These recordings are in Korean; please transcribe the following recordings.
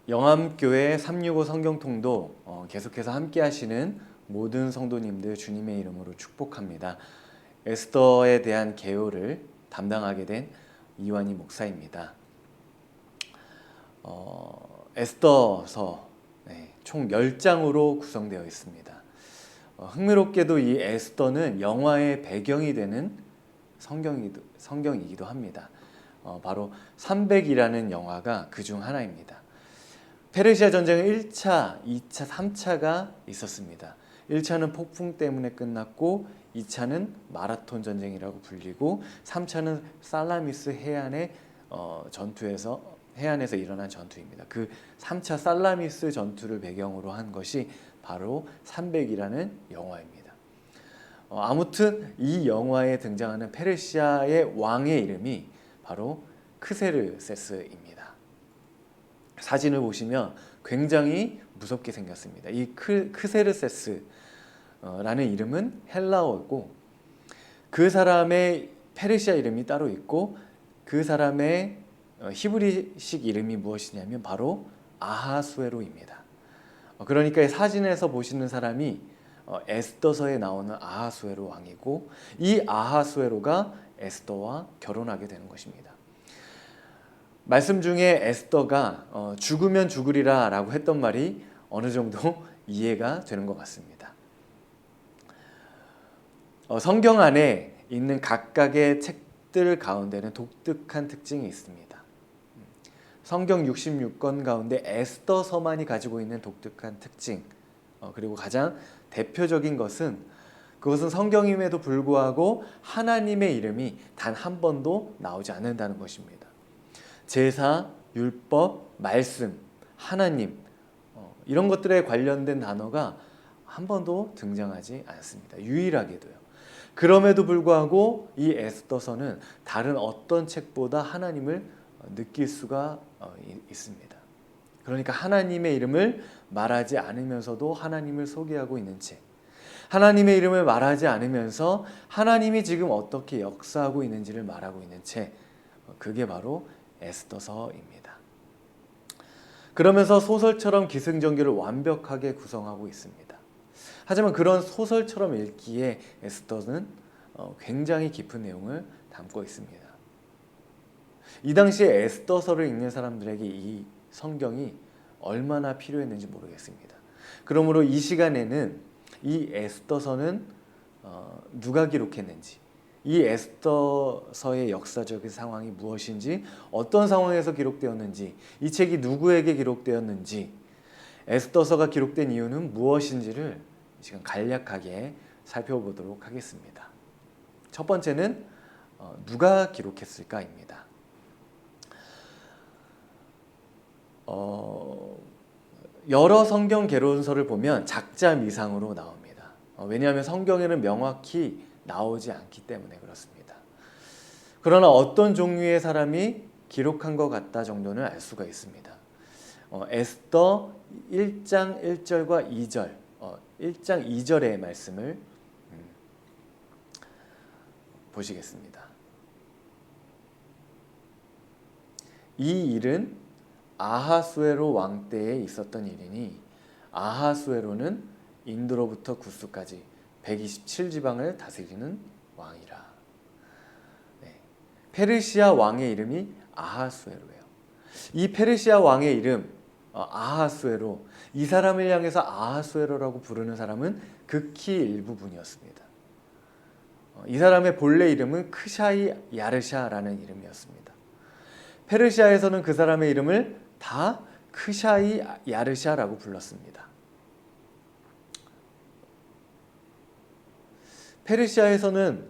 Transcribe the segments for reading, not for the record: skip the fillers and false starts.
영암교회 365 성경통도 계속해서 함께 하시는 모든 성도님들 주님의 이름으로 축복합니다. 에스더에 대한 개요를 담당하게 된 이완희 목사입니다. 에스더서 총 10장으로 구성되어 있습니다. 흥미롭게도 이 에스더는 영화의 배경이 되는 성경이기도 합니다. 바로 300이라는 영화가 그 중 하나입니다. 페르시아 전쟁은 1차, 2차, 3차가 있었습니다. 1차는 폭풍 때문에 끝났고 2차는 마라톤 전쟁이라고 불리고 3차는 살라미스 해안에서 일어난 전투입니다. 그 3차 살라미스 전투를 배경으로 한 것이 바로 300이라는 영화입니다. 아무튼 이 영화에 등장하는 페르시아의 왕의 이름이 바로 크세르세스입니다. 사진을 보시면 굉장히 무섭게 생겼습니다. 이 크세르세스라는 이름은 헬라어고 그 사람의 페르시아 이름이 따로 있고 그 사람의 히브리식 이름이 무엇이냐면 바로 아하수에로입니다. 그러니까 이 사진에서 보시는 사람이 에스더서에 나오는 아하수에로 왕이고 이 아하수에로가 에스더와 결혼하게 되는 것입니다. 말씀 중에 에스더가 죽으면 죽으리라 라고 했던 말이 어느 정도 이해가 되는 것 같습니다. 성경 안에 있는 각각의 책들 가운데는 독특한 특징이 있습니다. 성경 66권 가운데 에스더서만이 가지고 있는 독특한 특징, 그리고 가장 대표적인 것은 그것은 성경임에도 불구하고 하나님의 이름이 단 한 번도 나오지 않는다는 것입니다. 제사, 율법, 말씀, 하나님 이런 것들에 관련된 단어가 한 번도 등장하지 않습니다. 유일하게도요. 그럼에도 불구하고 이 에스더서는 다른 어떤 책보다 하나님을 느낄 수가 있습니다. 그러니까 하나님의 이름을 말하지 않으면서도 하나님을 소개하고 있는 책, 하나님의 이름을 말하지 않으면서 하나님이 지금 어떻게 역사하고 있는지를 말하고 있는 책, 그게 바로 에스더서입니다. 그러면서 소설처럼 기승전결을 완벽하게 구성하고 있습니다. 하지만 그런 소설처럼 읽기에 에스더는 굉장히 깊은 내용을 담고 있습니다. 이 당시에 에스더서를 읽는 사람들에게 이 성경이 얼마나 필요했는지 모르겠습니다. 그러므로 이 시간에는 이 에스더서는 누가 기록했는지, 이 에스더서의 역사적인 상황이 무엇인지, 어떤 상황에서 기록되었는지, 이 책이 누구에게 기록되었는지, 에스더서가 기록된 이유는 무엇인지를 지금 간략하게 살펴보도록 하겠습니다. 첫 번째는 누가 기록했을까입니다. 여러 성경 개론서를 보면 작자 미상으로 나옵니다. 왜냐하면 성경에는 명확히 나오지 않기 때문에 그렇습니다. 그러나 어떤 종류의 사람이 기록한 것 같다 정도는 알 수가 있습니다. 에스더 1장 1절과 2절, 1장 2절의 말씀을 보시겠습니다. 이 일은 아하수에로 왕 때에 있었던 일이니 아하수에로는 인도로부터 구스까지 127지방을 다스리는 왕이라. 페르시아 왕의 이름이 아하수에로예요. 이 페르시아 왕의 이름 아하수에로, 이 사람을 향해서 아하수에로라고 부르는 사람은 극히 일부분이었습니다. 이 사람의 본래 이름은 크샤이 야르샤라는 이름이었습니다. 페르시아에서는 그 사람의 이름을 다 크샤이 야르샤라고 불렀습니다. 페르시아에서는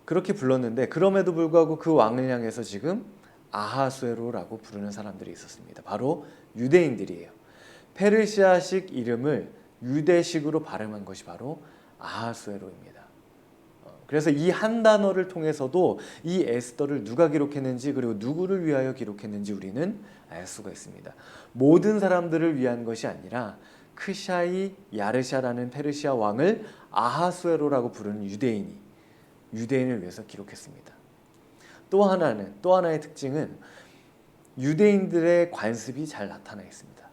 그렇게 불렀는데 그럼에도 불구하고 그 왕을 향해서 지금 아하수에로라고 부르는 사람들이 있었습니다. 바로 유대인들이에요. 페르시아식 이름을 유대식으로 발음한 것이 바로 아하수에로입니다. 그래서 이 한 단어를 통해서도 이 에스더를 누가 기록했는지, 그리고 누구를 위하여 기록했는지 우리는 알 수가 있습니다. 모든 사람들을 위한 것이 아니라 크샤이 야르샤라는 페르시아 왕을 아하수에로라고 부르는 유대인을 위해서 기록했습니다. 또 하나의 특징은 유대인들의 관습이 잘 나타나 있습니다.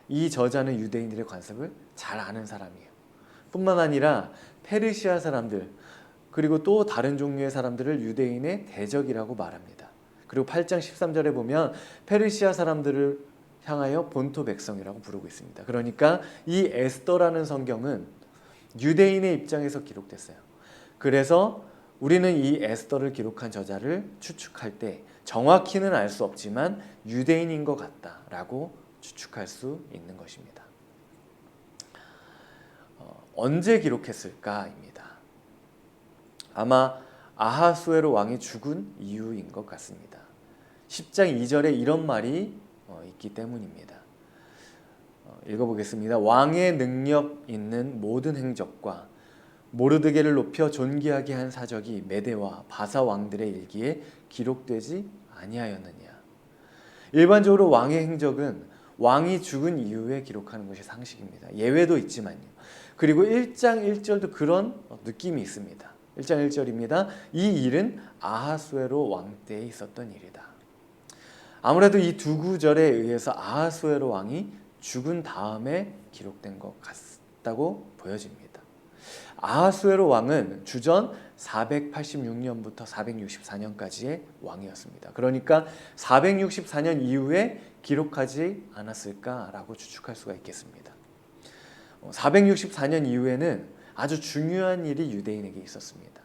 이 저자는 유대인들의 관습을 잘 아는 사람이에요. 뿐만 아니라 페르시아 사람들 그리고 또 다른 종류의 사람들을 유대인의 대적이라고 말합니다. 그리고 8장 13절에 보면 페르시아 사람들을 향하여 본토 백성이라고 부르고 있습니다. 그러니까 이 에스더라는 성경은 유대인의 입장에서 기록됐어요. 그래서 우리는 이 에스더를 기록한 저자를 추측할 때 정확히는 알 수 없지만 유대인인 것 같다라고 추측할 수 있는 것입니다. 언제 기록했을까입니다. 아마 아하수에로 왕이 죽은 이유인 것 같습니다. 10장 2절에 이런 말이 있기 때문입니다. 읽어보겠습니다. 왕의 능력 있는 모든 행적과 모르드게를 높여 존귀하게 한 사적이 메대와 바사 왕들의 일기에 기록되지 아니하였느냐. 일반적으로 왕의 행적은 왕이 죽은 이후에 기록하는 것이 상식입니다. 예외도 있지만요. 그리고 1장 1절도 그런 느낌이 있습니다. 1장 1절입니다. 이 일은 아하수에로 왕 때에 있었던 일이다. 아무래도 이 두 구절에 의해서 아하수에로 왕이 죽은 다음에 기록된 것 같다고 보여집니다. 아하수에로 왕은 주전 486년부터 464년까지의 왕이었습니다. 그러니까 464년 이후에 기록하지 않았을까라고 추측할 수가 있겠습니다. 464년 이후에는 아주 중요한 일이 유대인에게 있었습니다.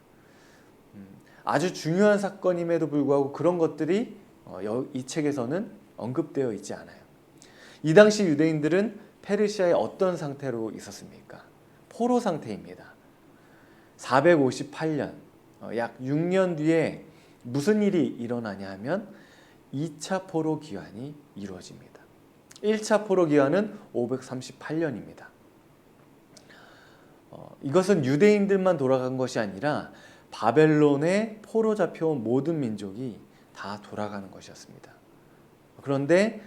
아주 중요한 사건임에도 불구하고 그런 것들이 이 책에서는 언급되어 있지 않아요. 이 당시 유대인들은 페르시아의 어떤 상태로 있었습니까? 포로 상태입니다. 458년, 약 6년 뒤에 무슨 일이 일어나냐 하면 2차 포로 기환이 이루어집니다. 1차 포로 기환은 538년입니다. 이것은 유대인들만 돌아간 것이 아니라 바벨론에 포로 잡혀온 모든 민족이 다 돌아가는 것이었습니다. 그런데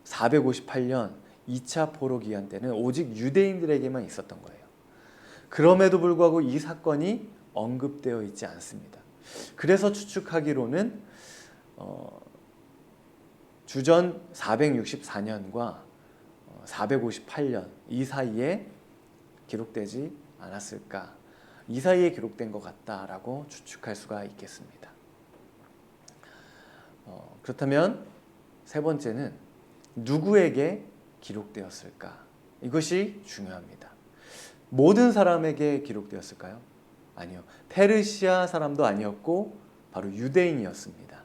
458년 2차 포로 기한 때는 오직 유대인들에게만 있었던 거예요. 그럼에도 불구하고 이 사건이 언급되어 있지 않습니다. 그래서 추측하기로는 주전 464년과 458년 이 사이에 기록되지 않았을까, 이 사이에 기록된 것 같다라고 추측할 수가 있겠습니다. 그렇다면 세 번째는 누구에게 기록되었을까? 이것이 중요합니다. 모든 사람에게 기록되었을까요? 아니요. 페르시아 사람도 아니었고 바로 유대인이었습니다.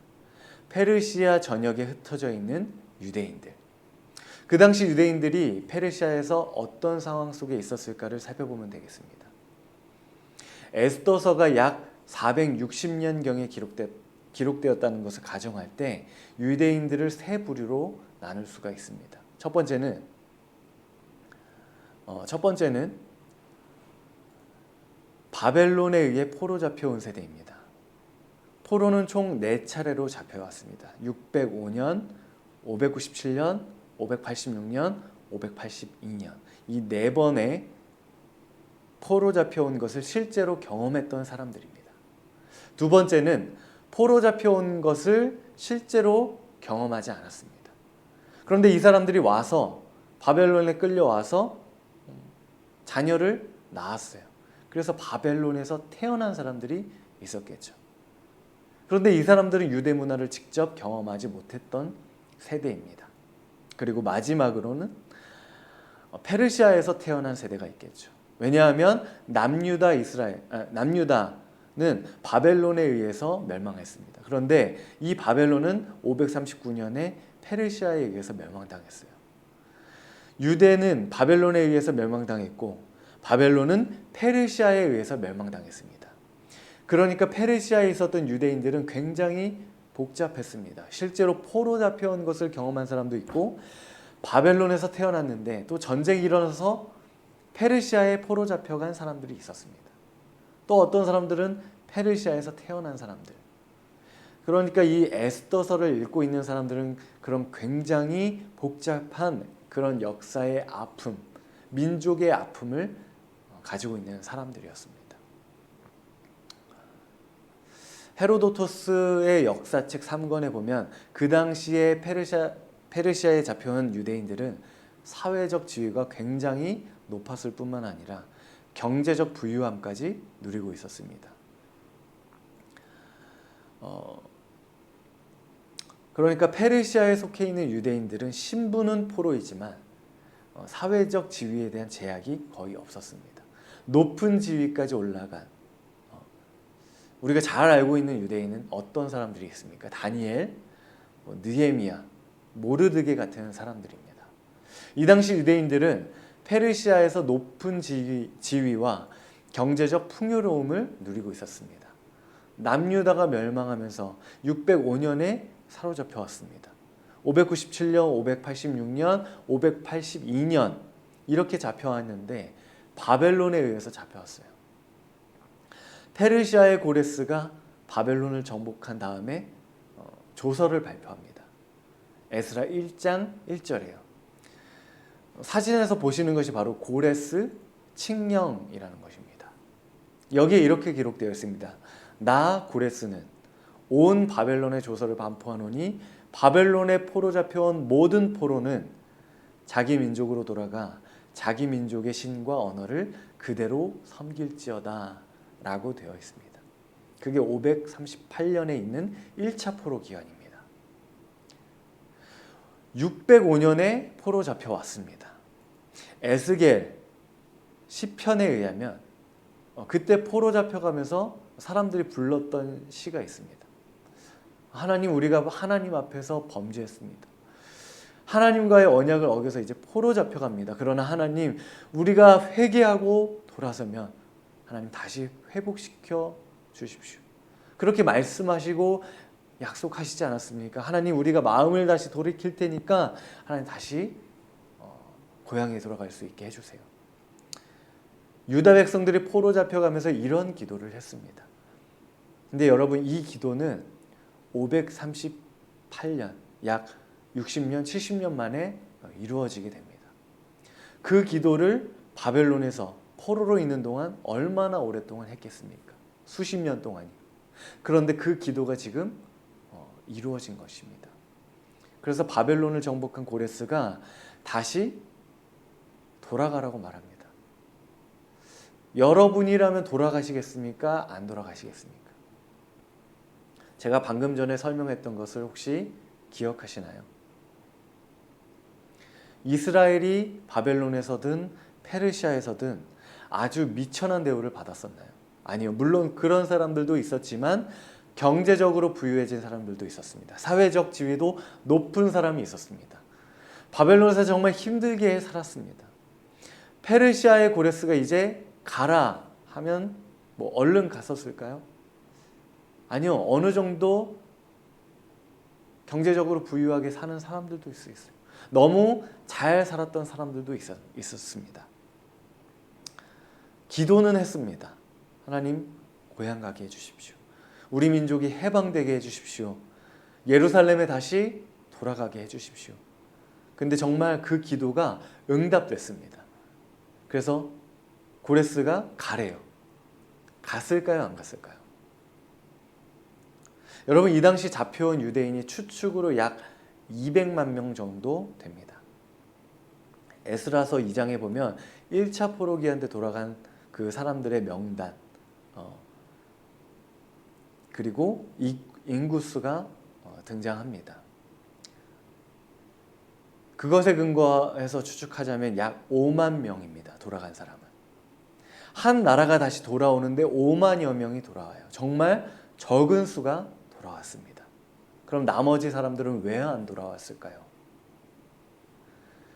페르시아 전역에 흩어져 있는 유대인들. 그 당시 유대인들이 페르시아에서 어떤 상황 속에 있었을까를 살펴보면 되겠습니다. 에스더서가 약 460년경에 기록되었다는 것을 가정할 때 유대인들을 세 부류로 나눌 수가 있습니다. 첫 번째는 바벨론에 의해 포로 잡혀온 세대입니다. 포로는 총 4차례로 잡혀왔습니다. 605년, 597년, 586년, 582년. 이 4번의 포로 잡혀온 것을 실제로 경험했던 사람들입니다. 두 번째는 포로 잡혀온 것을 실제로 경험하지 않았습니다. 그런데 이 사람들이 와서 바벨론에 끌려와서 자녀를 낳았어요. 그래서 바벨론에서 태어난 사람들이 있었겠죠. 그런데 이 사람들은 유대 문화를 직접 경험하지 못했던 세대입니다. 그리고 마지막으로는 페르시아에서 태어난 세대가 있겠죠. 왜냐하면 남유다는 바벨론에 의해서 멸망했습니다. 그런데 이 바벨론은 539년에 페르시아에 의해서 멸망당했어요. 유대는 바벨론에 의해서 멸망당했고 바벨론은 페르시아에 의해서 멸망당했습니다. 그러니까 페르시아에 있었던 유대인들은 굉장히 복잡했습니다. 실제로 포로 잡혀온 것을 경험한 사람도 있고 바벨론에서 태어났는데 또 전쟁이 일어나서 페르시아에 포로 잡혀간 사람들이 있었습니다. 또 어떤 사람들은 페르시아에서 태어난 사람들. 그러니까 이 에스더서를 읽고 있는 사람들은 그런 굉장히 복잡한 그런 역사의 아픔, 민족의 아픔을 가지고 있는 사람들이었습니다. 헤로도토스의 역사책 3권에 보면 그 당시에 페르시아에 잡혀온 유대인들은 사회적 지위가 굉장히 높았을 뿐만 아니라 경제적 부유함까지 누리고 있었습니다. 그러니까 페르시아에 속해 있는 유대인들은 신분은 포로이지만 사회적 지위에 대한 제약이 거의 없었습니다. 높은 지위까지 올라간 우리가 잘 알고 있는 유대인은 어떤 사람들이 있습니까? 다니엘, 느헤미야, 모르드게 같은 사람들입니다. 이 당시 유대인들은 페르시아에서 높은 지위와 경제적 풍요로움을 누리고 있었습니다. 남유다가 멸망하면서 605년에 사로잡혀 왔습니다. 597년, 586년, 582년 이렇게 잡혀왔는데 바벨론에 의해서 잡혀왔어요. 페르시아의 고레스가 바벨론을 정복한 다음에 조서를 발표합니다. 에스라 1장 1절이에요. 사진에서 보시는 것이 바로 고레스 칙령이라는 것입니다. 여기에 이렇게 기록되어 있습니다. 나 고레스는 온 바벨론의 조서를 반포하노니 바벨론에 포로 잡혀온 모든 포로는 자기 민족으로 돌아가 자기 민족의 신과 언어를 그대로 섬길지어다 라고 되어 있습니다. 그게 538년에 있는 1차 포로 기간입니다. 605년에 포로 잡혀왔습니다. 에스겔 시편에 의하면 그때 포로 잡혀가면서 사람들이 불렀던 시가 있습니다. 하나님, 우리가 하나님 앞에서 범죄했습니다. 하나님과의 언약을 어겨서 이제 포로 잡혀갑니다. 그러나 하나님, 우리가 회개하고 돌아서면 하나님 다시 회복시켜 주십시오. 그렇게 말씀하시고 약속하시지 않았습니까? 하나님, 우리가 마음을 다시 돌이킬 테니까 하나님 다시 고향에 돌아갈 수 있게 해주세요. 유다 백성들이 포로 잡혀가면서 이런 기도를 했습니다. 근데 여러분, 이 기도는 538년, 약 60년, 70년 만에 이루어지게 됩니다. 그 기도를 바벨론에서 포로로 있는 동안 얼마나 오랫동안 했겠습니까? 수십 년 동안이요. 그런데 그 기도가 지금 이루어진 것입니다. 그래서 바벨론을 정복한 고레스가 다시 돌아가라고 말합니다. 여러분이라면 돌아가시겠습니까? 안 돌아가시겠습니까? 제가 방금 전에 설명했던 것을 혹시 기억하시나요? 이스라엘이 바벨론에서든 페르시아에서든 아주 미천한 대우를 받았었나요? 아니요. 물론 그런 사람들도 있었지만 경제적으로 부유해진 사람들도 있었습니다. 사회적 지위도 높은 사람이 있었습니다. 바벨론에서 정말 힘들게 살았습니다. 페르시아의 고레스가 이제 가라 하면 얼른 갔었을까요? 아니요. 어느 정도 경제적으로 부유하게 사는 사람들도 있어요. 너무 잘 살았던 사람들도 있었습니다. 기도는 했습니다. 하나님, 고향 가게 해주십시오. 우리 민족이 해방되게 해주십시오. 예루살렘에 다시 돌아가게 해주십시오. 근데 정말 그 기도가 응답됐습니다. 그래서 고레스가 가래요. 갔을까요? 안 갔을까요? 여러분, 이 당시 잡혀온 유대인이 추측으로 약 200만 명 정도 됩니다. 에스라서 2장에 보면 1차 포로기한테 돌아간 그 사람들의 명단, 그리고 인구수가 등장합니다. 그것에 근거해서 추측하자면 약 5만 명입니다. 돌아간 사람은. 한 나라가 다시 돌아오는데 5만여 명이 돌아와요. 정말 적은 수가 돌아왔습니다. 그럼 나머지 사람들은 왜 안 돌아왔을까요?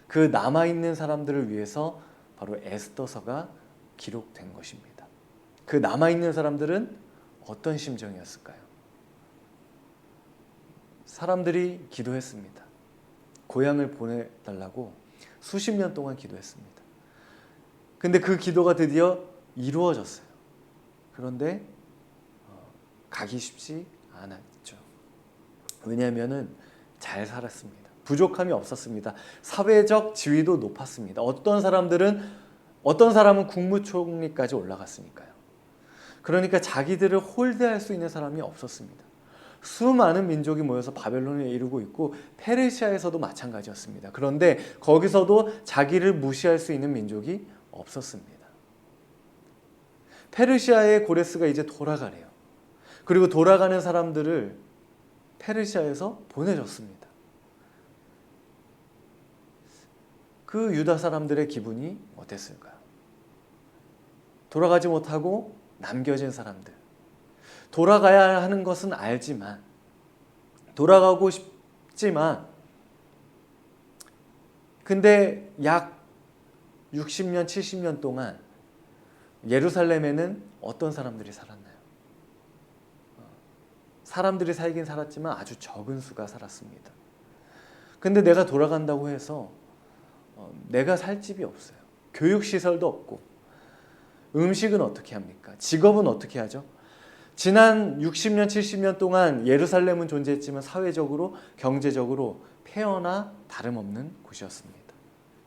그 남아있는 사람들을 위해서 바로 에스더서가 기록된 것입니다. 그 남아있는 사람들은 어떤 심정이었을까요? 사람들이 기도했습니다. 고향을 보내달라고 수십 년 동안 기도했습니다. 근데 그 기도가 드디어 이루어졌어요. 그런데 가기 쉽지 않았죠. 왜냐하면 잘 살았습니다. 부족함이 없었습니다. 사회적 지위도 높았습니다. 어떤 사람은 국무총리까지 올라갔으니까요. 그러니까 자기들을 홀대할 수 있는 사람이 없었습니다. 수많은 민족이 모여서 바벨론을 이루고 있고 페르시아에서도 마찬가지였습니다. 그런데 거기서도 자기를 무시할 수 있는 민족이 없었습니다. 페르시아의 고레스가 이제 돌아가래요. 그리고 돌아가는 사람들을 페르시아에서 보내줬습니다. 그 유다 사람들의 기분이 어땠을까요? 돌아가지 못하고 남겨진 사람들. 돌아가야 하는 것은 알지만, 돌아가고 싶지만, 근데 약 60년, 70년 동안 예루살렘에는 어떤 사람들이 살았나요? 사람들이 살긴 살았지만 아주 적은 수가 살았습니다. 근데 내가 돌아간다고 해서 내가 살 집이 없어요. 교육시설도 없고, 음식은 어떻게 합니까? 직업은 어떻게 하죠? 지난 60년, 70년 동안 예루살렘은 존재했지만 사회적으로, 경제적으로 폐허나 다름없는 곳이었습니다.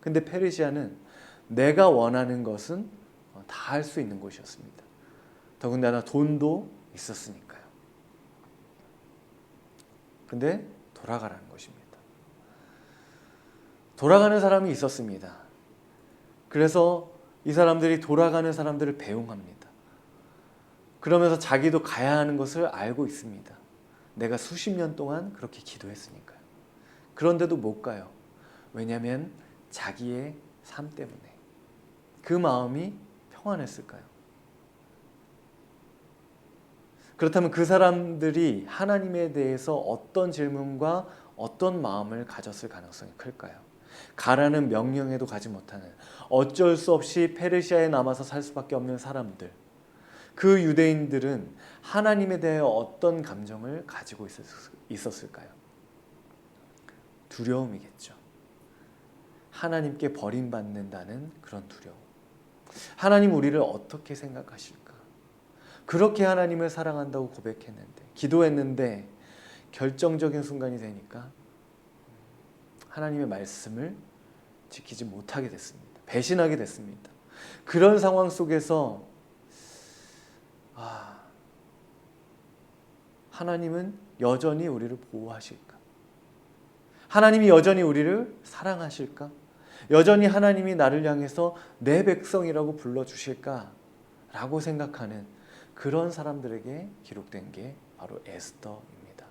근데 페르시아는 내가 원하는 것은 다 할 수 있는 곳이었습니다. 더군다나 돈도 있었으니까요. 근데 돌아가라는 것입니다. 돌아가는 사람이 있었습니다. 그래서 이 사람들이 돌아가는 사람들을 배웅합니다. 그러면서 자기도 가야 하는 것을 알고 있습니다. 내가 수십 년 동안 그렇게 기도했으니까요. 그런데도 못 가요. 왜냐하면 자기의 삶 때문에. 그 마음이 평안했을까요? 그렇다면 그 사람들이 하나님에 대해서 어떤 질문과 어떤 마음을 가졌을 가능성이 클까요? 가라는 명령에도 가지 못하는, 어쩔 수 없이 페르시아에 남아서 살 수밖에 없는 사람들, 그 유대인들은 하나님에 대해 어떤 감정을 가지고 있었을까요? 두려움이겠죠. 하나님께 버림받는다는 그런 두려움. 하나님 우리를 어떻게 생각하실까? 그렇게 하나님을 사랑한다고 고백했는데, 기도했는데 결정적인 순간이 되니까 하나님의 말씀을 지키지 못하게 됐습니다. 배신하게 됐습니다. 그런 상황 속에서 하나님은 여전히 우리를 보호하실까? 하나님이 여전히 우리를 사랑하실까? 여전히 하나님이 나를 향해서 내 백성이라고 불러주실까? 라고 생각하는 그런 사람들에게 기록된 게 바로 에스더입니다.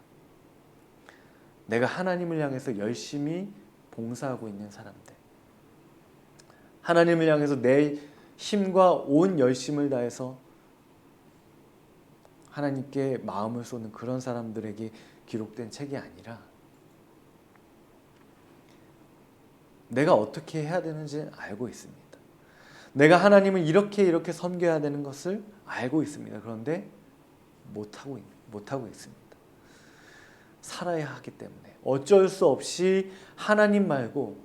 내가 하나님을 향해서 열심히 봉사하고 있는 사람들, 하나님을 향해서 내 힘과 온 열심을 다해서 하나님께 마음을 쏟는 그런 사람들에게 기록된 책이 아니라, 내가 어떻게 해야 되는지 알고 있습니다. 내가 하나님을 이렇게 섬겨야 되는 것을 알고 있습니다. 그런데 못하고 있습니다. 살아야 하기 때문에 어쩔 수 없이 하나님 말고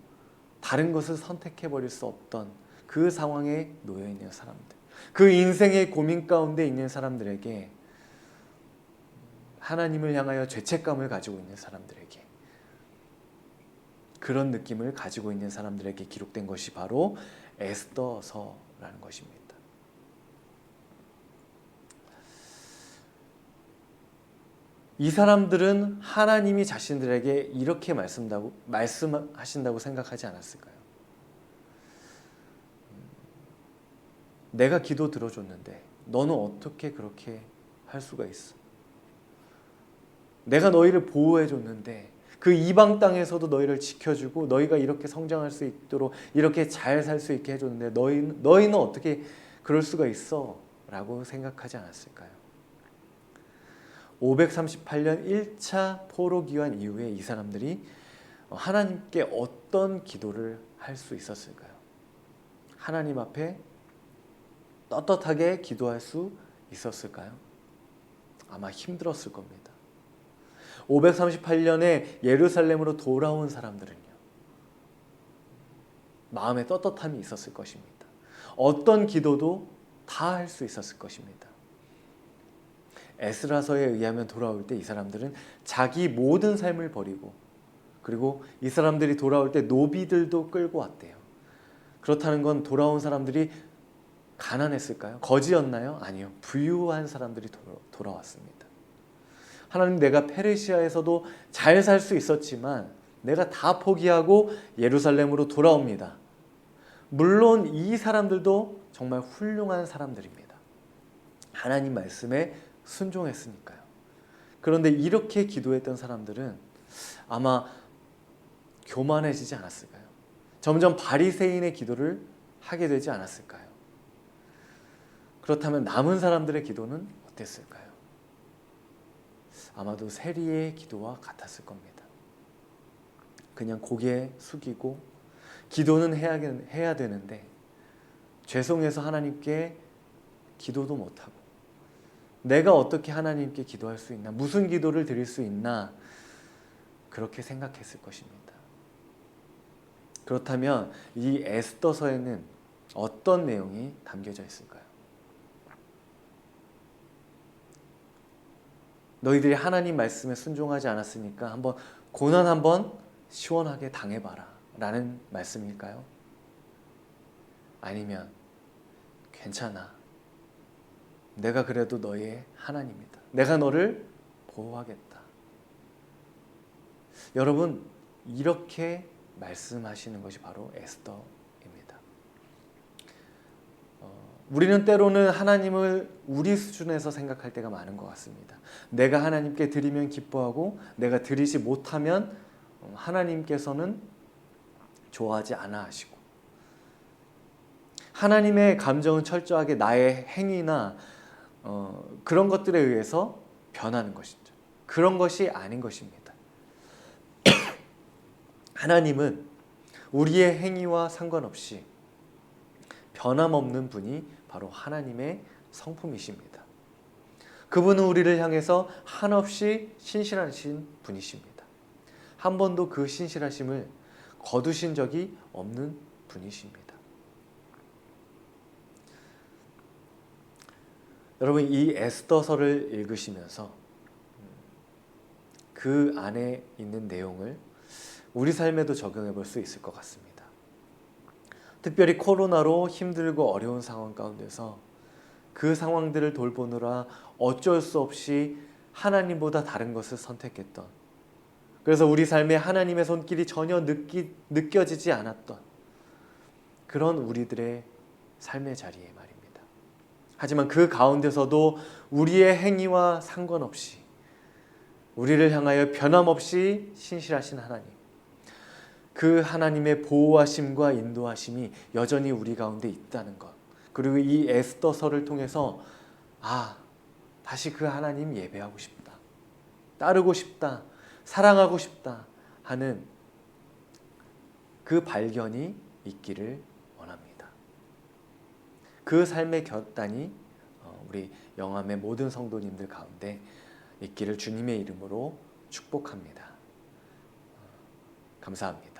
다른 것을 선택해버릴 수 없던 그 상황에 놓여있는 사람들, 그 인생의 고민 가운데 있는 사람들에게, 하나님을 향하여 죄책감을 가지고 있는 사람들에게, 그런 느낌을 가지고 있는 사람들에게 기록된 것이 바로 에스더서라는 것입니다. 이 사람들은 하나님이 자신들에게 이렇게 말씀하신다고 생각하지 않았을까요? 내가 기도 들어줬는데 너는 어떻게 그렇게 할 수가 있어? 내가 너희를 보호해줬는데 그 이방 땅에서도 너희를 지켜주고 너희가 이렇게 성장할 수 있도록 이렇게 잘 살 수 있게 해줬는데 너희는 어떻게 그럴 수가 있어? 라고 생각하지 않았을까요? 538년 1차 포로기환 이후에 이 사람들이 하나님께 어떤 기도를 할 수 있었을까요? 하나님 앞에 떳떳하게 기도할 수 있었을까요? 아마 힘들었을 겁니다. 538년에 예루살렘으로 돌아온 사람들은요, 마음에 떳떳함이 있었을 것입니다. 어떤 기도도 다 할 수 있었을 것입니다. 에스라서에 의하면 돌아올 때 이 사람들은 자기 모든 삶을 버리고, 그리고 이 사람들이 돌아올 때 노비들도 끌고 왔대요. 그렇다는 건 돌아온 사람들이 가난했을까요? 거지였나요? 아니요. 부유한 사람들이 돌아왔습니다. 하나님, 내가 페르시아에서도 잘 살 수 있었지만 내가 다 포기하고 예루살렘으로 돌아옵니다. 물론 이 사람들도 정말 훌륭한 사람들입니다. 하나님 말씀에 순종했으니까요. 그런데 이렇게 기도했던 사람들은 아마 교만해지지 않았을까요? 점점 바리새인의 기도를 하게 되지 않았을까요? 그렇다면 남은 사람들의 기도는 어땠을까요? 아마도 세리의 기도와 같았을 겁니다. 그냥 고개 숙이고 기도는 해야 되는데 죄송해서 하나님께 기도도 못하고 내가 어떻게 하나님께 기도할 수 있나, 무슨 기도를 드릴 수 있나, 그렇게 생각했을 것입니다. 그렇다면 이 에스더서에는 어떤 내용이 담겨져 있을까요? 너희들이 하나님 말씀에 순종하지 않았으니까 한번 고난 한번 시원하게 당해봐라 라는 말씀일까요? 아니면 괜찮아, 내가 그래도 너의 하나님이다, 내가 너를 보호하겠다. 여러분, 이렇게 말씀하시는 것이 바로 에스더입니다. 우리는 때로는 하나님을 우리 수준에서 생각할 때가 많은 것 같습니다. 내가 하나님께 드리면 기뻐하고 내가 드리지 못하면 하나님께서는 좋아하지 않아 하시고, 하나님의 감정은 철저하게 나의 행위나 그런 것들에 의해서 변하는 것이죠. 그런 것이 아닌 것입니다. 하나님은 우리의 행위와 상관없이 변함없는 분이 바로 하나님의 성품이십니다. 그분은 우리를 향해서 한없이 신실하신 분이십니다. 한 번도 그 신실하심을 거두신 적이 없는 분이십니다. 여러분, 이 에스더서를 읽으시면서 그 안에 있는 내용을 우리 삶에도 적용해 볼 수 있을 것 같습니다. 특별히 코로나로 힘들고 어려운 상황 가운데서 그 상황들을 돌보느라 어쩔 수 없이 하나님보다 다른 것을 선택했던, 그래서 우리 삶에 하나님의 손길이 전혀 느껴지지 않았던 그런 우리들의 삶의 자리에 말입니다. 하지만 그 가운데서도 우리의 행위와 상관없이 우리를 향하여 변함없이 신실하신 하나님, 그 하나님의 보호하심과 인도하심이 여전히 우리 가운데 있다는 것, 그리고 이 에스더서를 통해서 다시 그 하나님 예배하고 싶다, 따르고 싶다, 사랑하고 싶다 하는 그 발견이 있기를 원합니다. 그 삶의 결단이 우리 영암의 모든 성도님들 가운데 있기를 주님의 이름으로 축복합니다. 감사합니다.